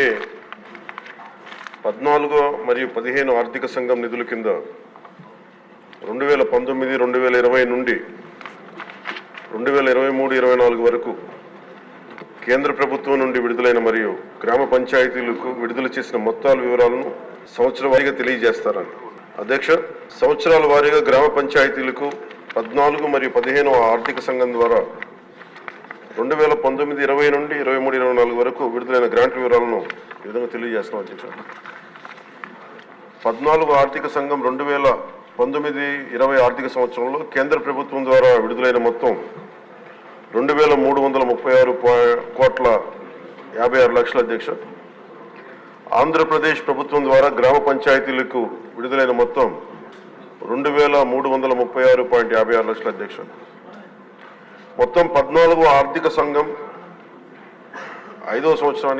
ఏ 14 మరియు 15 ఆర్థిక సంఘం నిధుల కింద 2019, 2020 నుండి 2023-24 వరకు కేంద్ర ప్రభుత్వం నుండి విడుదలైన మరియు గ్రామ పంచాయతీలకు విడుదల చేసిన మొత్తాల వివరాలను సంవత్సర వారీగా తెలియజేస్తారని. అధ్యక్ష, సంవత్సరాల వారీగా గ్రామ పంచాయతీలకు 14 మరియు 15 ఆర్థిక సంఘం ద్వారా 2019, 20 నుండి 23-24 వరకు విడుదలైన గ్రాంట్ వివరాలను ఈ విధంగా తెలియజేస్తున్నాం. అధ్యక్ష, 14 ఆర్థిక సంఘం 2019, 20 ఆర్థిక సంవత్సరంలో కేంద్ర ప్రభుత్వం ద్వారా విడుదలైన మొత్తం 2,336,56,56,00,000. అధ్యక్ష, ఆంధ్రప్రదేశ్ ప్రభుత్వం ద్వారా గ్రామ పంచాయతీలకు విడుదలైన మొత్తం 2,336,56,56,00,000. అధ్యక్ష, మొత్తం 14 ఆర్థిక సంఘం 5వ సంవత్సరానికి